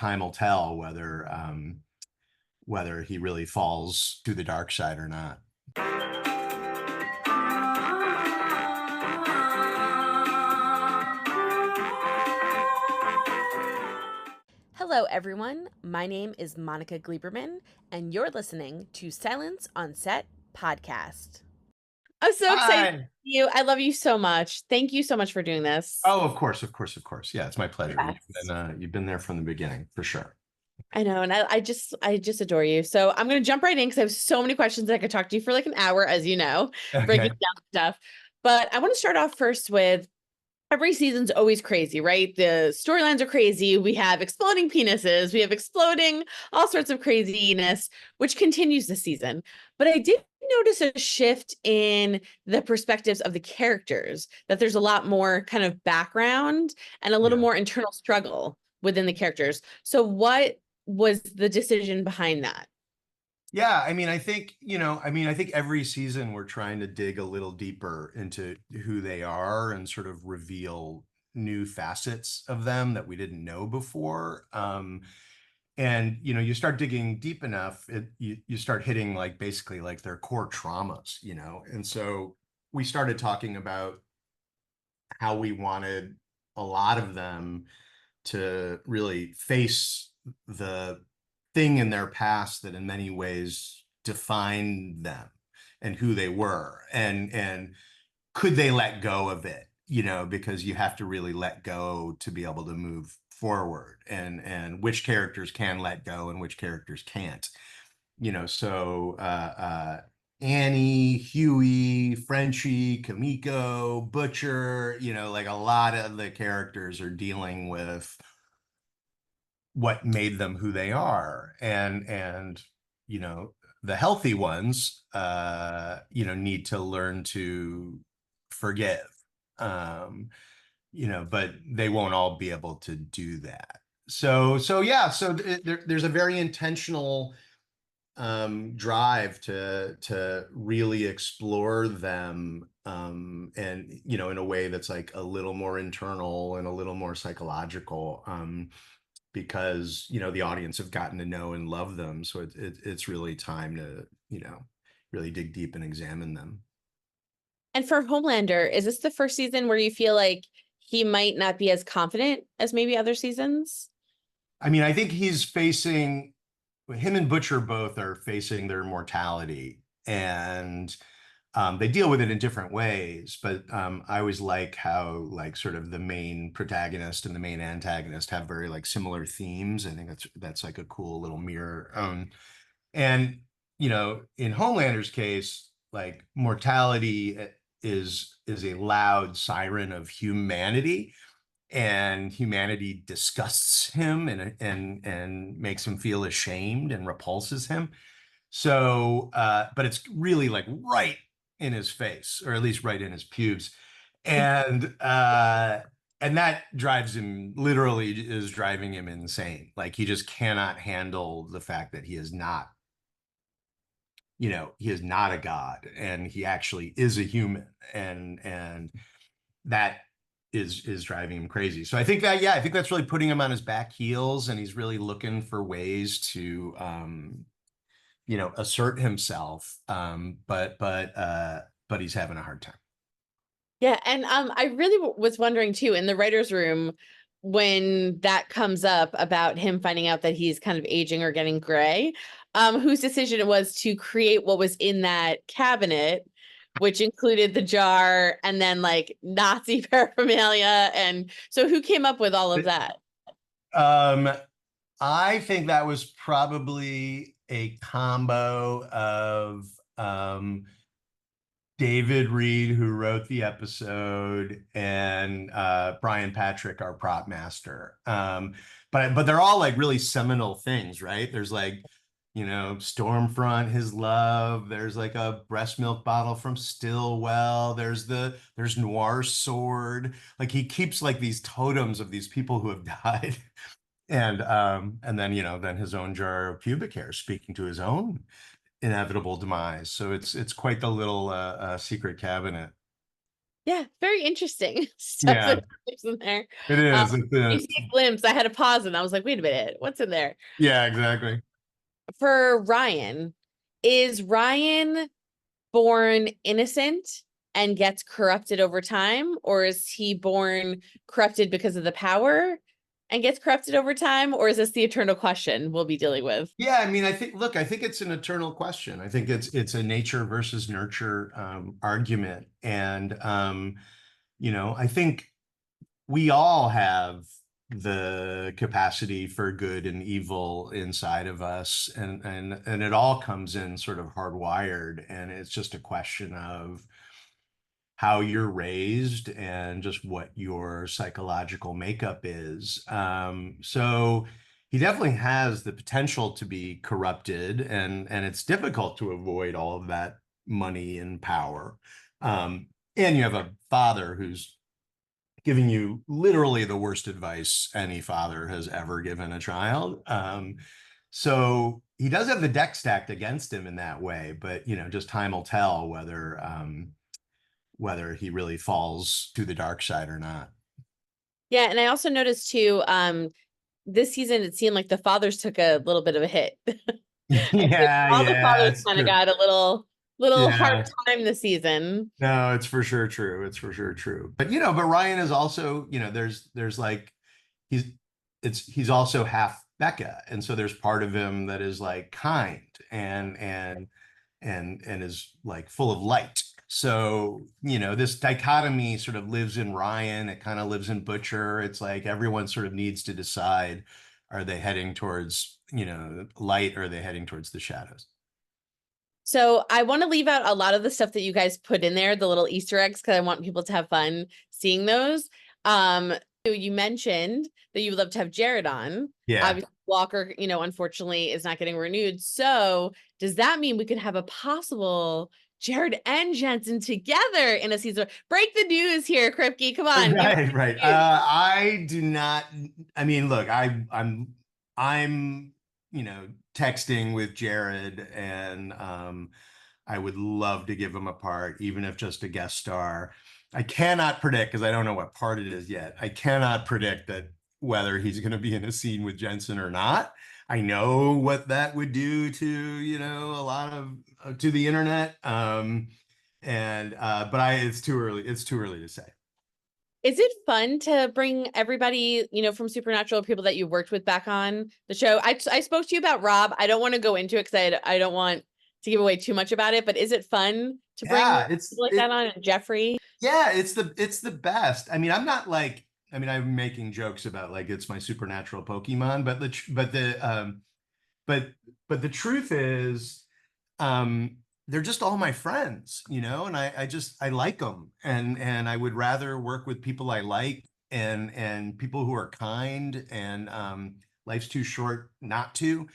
time will tell whether he really falls to the dark side or not. Hello, everyone. My name is Monica Gleberman, and you're listening to Silence on Set podcast. I'm so excited to see you. I love you so much. Thank you so much for doing this. Oh, of course. Yeah, it's my pleasure. You've been there from the beginning, for sure. I know, and I just adore you. So I'm going to jump right in because I have so many questions that I could talk to you for like an hour, as you know, breaking down stuff. But I want to start off first with every season's always crazy, right? The storylines are crazy. We have exploding penises. We have exploding all sorts of craziness, which continues this season. But I did notice a shift in the perspectives of the characters, that there's a lot more kind of background and a little more internal struggle within the characters. So what was the decision behind that? Yeah, I think every season we're trying to dig a little deeper into who they are and sort of reveal new facets of them that we didn't know before. And you start digging deep enough, you start hitting like basically like their core traumas, And so we started talking about how we wanted a lot of them to really face the thing in their past that in many ways defined them and who they were, and could they let go of it, because you have to really let go to be able to move forward, and which characters can let go and which characters can't, so Annie, Huey, Frenchie, Kamiko, Butcher, like a lot of the characters are dealing with what made them who they are, and the healthy ones need to learn to forgive, but they won't all be able to do that. So there's a very intentional drive to really explore them, and in a way that's like a little more internal and a little more psychological, because the audience have gotten to know and love them, so it's really time to really dig deep and examine them. And for Homelander, is this the first season where you feel like he might not be as confident as maybe other seasons? I think him and Butcher both are facing their mortality, and they deal with it in different ways, but I always like how like sort of the main protagonist and the main antagonist have very like similar themes. I think that's like a cool little mirror. And in Homelander's case, like mortality is a loud siren of humanity, and humanity disgusts him and makes him feel ashamed and repulses him. So, but it's really like right in his face, or at least right in his pubes, and that literally is driving him insane. Like he just cannot handle the fact that he is not a god, and he actually is a human, and that is driving him crazy. So I think that's really putting him on his back heels, and he's really looking for ways to assert himself, but he's having a hard time. Yeah, and I really was wondering too, in the writer's room, when that comes up about him finding out that he's kind of aging or getting gray, whose decision it was to create what was in that cabinet, which included the jar and then like Nazi paraphernalia. And so who came up with all of that? I think that was probably a combo of David Reed, who wrote the episode, and Brian Patrick, our prop master. But they're all like really seminal things, right? There's like, Stormfront, his love. There's like a breast milk bottle from Stillwell. There's Noir's sword. Like he keeps like these totems of these people who have died. And then his own jar of pubic hair, speaking to his own inevitable demise. So it's quite the little secret cabinet. Yeah, very interesting stuff Yeah, that is in there. it Um, is. It's you a, see a glimpse. I had to pause and I was like, wait a minute, what's in there? yeah, exactly. For Ryan, is Ryan born innocent and gets corrupted over time, or is he born corrupted because of the power and gets corrupted over time, or is this the eternal question we'll be dealing with? Yeah, I mean, look, I think it's an eternal question. I think it's a nature versus nurture argument, and I think we all have the capacity for good and evil inside of us, and it all comes in sort of hardwired, and it's just a question of how you're raised and just what your psychological makeup is. So he definitely has the potential to be corrupted, and it's difficult to avoid all of that money and power. And you have a father who's giving you literally the worst advice any father has ever given a child. So he does have the deck stacked against him in that way, but just time will tell whether he really falls to the dark side or not. Yeah, and I also noticed too, this season it seemed like the fathers took a little bit of a hit. I think Yeah, all the yeah, fathers it's kind of true. got a little hard Yeah. time this season. No, it's for sure true. It's for sure true. But Ryan is also, there's like he's he's also half Becca. And so there's part of him that is like kind and is like full of light. So, this dichotomy sort of lives in Ryan. It kind of lives in Butcher. It's like everyone sort of needs to decide, are they heading towards, light, or are they heading towards the shadows? So I want to leave out a lot of the stuff that you guys put in there, the little Easter eggs, because I want people to have fun seeing those. So you mentioned that you would love to have Jared on. Yeah. Obviously, Walker, unfortunately is not getting renewed. So does that mean we could have a possible Jared and Jensen together in a season? Break the news here, Kripke. Come on, give me Right, right. the news. I do not. I mean, look, I'm, texting with Jared, and I would love to give him a part, even if just a guest star. I cannot predict because I don't know what part it is yet. I cannot predict that whether he's going to be in a scene with Jensen or not. I know what that would do to, a lot of to the internet. And but it's too early. It's too early to say. Is it fun to bring everybody, from Supernatural, people that you worked with back on the show? I spoke to you about Rob. I don't want to go into it because I don't want to give away too much about it, but is it fun to bring Yeah, people like that on? And Jeffrey? yeah, it's the best. I mean, I'm not like, I mean, I'm making jokes about like it's my supernatural Pokemon, but but the truth is, they're just all my friends, and I like them, and I would rather work with people I like, and people who are kind, and life's too short not to,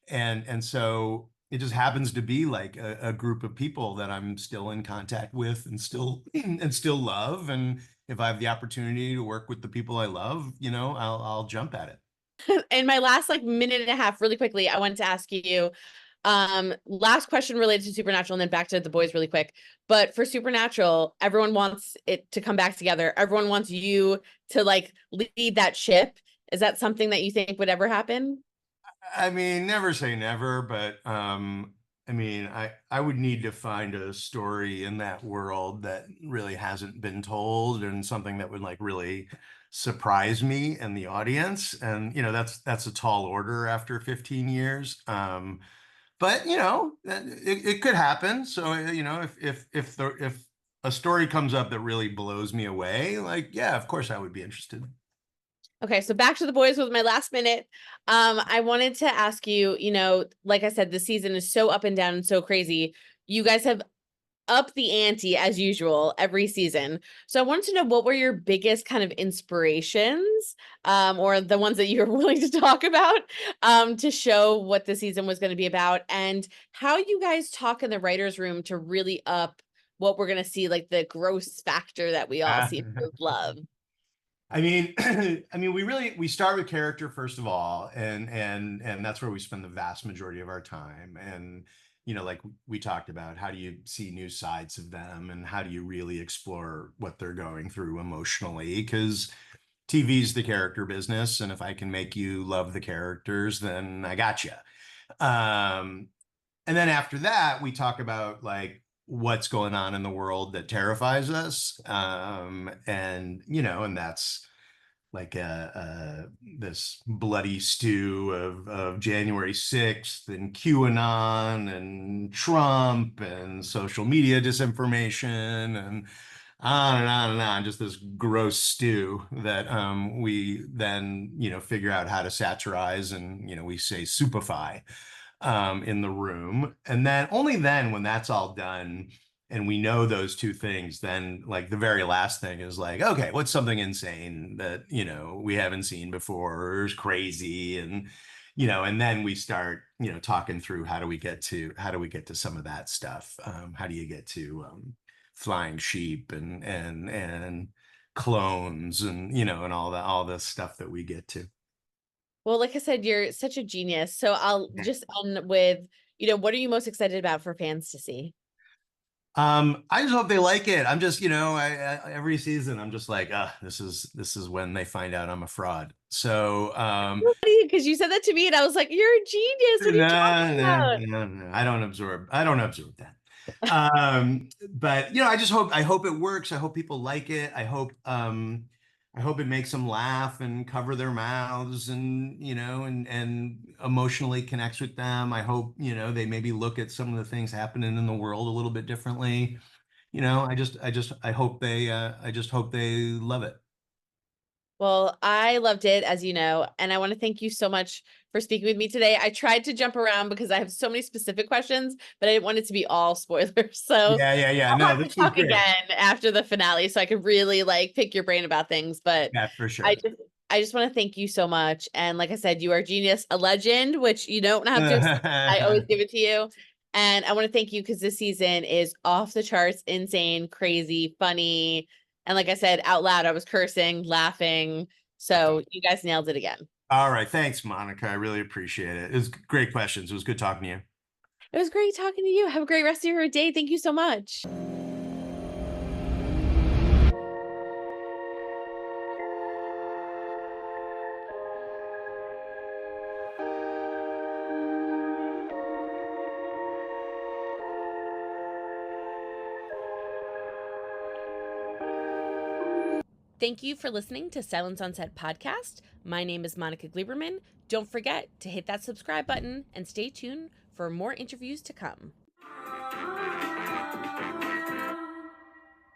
and so it just happens to be like a group of people that I'm still in contact with and still and still love, and if I have the opportunity to work with the people I love, I'll jump at it. And my last like minute and a half, really quickly, I wanted to ask you, last question related to Supernatural and then back to the boys really quick. But for Supernatural, everyone wants it to come back together. Everyone wants you to like lead that ship. Is that something that you think would ever happen? I mean, never say never, but I mean, I would need to find a story in that world that really hasn't been told, and something that would like really surprise me and the audience. And that's a tall order after 15 years. But it could happen. So if a story comes up that really blows me away, like, yeah, of course I would be interested. Okay, so back to the boys with my last minute. I wanted to ask you, like I said, the season is so up and down and so crazy. You guys have up the ante as usual every season. So I wanted to know, what were your biggest kind of inspirations, or the ones that you're willing to talk about, to show what the season was going to be about, and how you guys talk in the writers' room to really up what we're going to see, like the gross factor that we all see with love. I mean, we start with character first of all, and that's where we spend the vast majority of our time. like we talked about, how do you see new sides of them and how do you really explore what they're going through emotionally? Because TV's the character business, and if I can make you love the characters, then I got you. Um, and then after that, we talk about like what's going on in the world that terrifies us, and that's like this bloody stew of January 6th and QAnon and Trump and social media disinformation and on and on and on, just this gross stew that we then, figure out how to satirize and, we say superfy in the room. And then only then, when that's all done and we know those two things, then like the very last thing is like, okay, what's something insane that, we haven't seen before or is crazy? And then we start, talking through how do we get to some of that stuff? How do you get to flying sheep and clones and, and all the stuff that we get to? Well, like I said, you're such a genius. So I'll just end with, what are you most excited about for fans to see? I just hope they like it. I'm just, every season I'm just like, this is when they find out I'm a fraud. So, Because you said that to me and I was like, you're a genius. What are you no, talking no, about? no, no. I don't absorb that. But I hope it works. I hope people like it. I hope it makes them laugh and cover their mouths and, and emotionally connects with them. I hope, they maybe look at some of the things happening in the world a little bit differently. I just hope they love it. Well, I loved it, as you know, and I want to thank you so much for speaking with me today. I tried to jump around because I have so many specific questions, but I didn't want it to be all spoilers. So Yeah, yeah, yeah. I'll No, have to this was talk great. again after the finale so I could really like pick your brain about things. But Yeah, for I sure. just I just want to thank you so much. And like I said, you are a genius, a legend, which you don't have to explain. I always give it to you. And I want to thank you because this season is off the charts, insane, crazy, funny. And like I said, out loud, I was cursing, laughing. That's So awesome. you guys nailed it again. All right. Thanks, Monica. I really appreciate it. It was great questions. It was good talking to you. It was great talking to you. Have a great rest of your day. Thank you so much. Thank you for listening to Silence on Set podcast. My name is Monica Gleberman. Don't forget to hit that subscribe button and stay tuned for more interviews to come.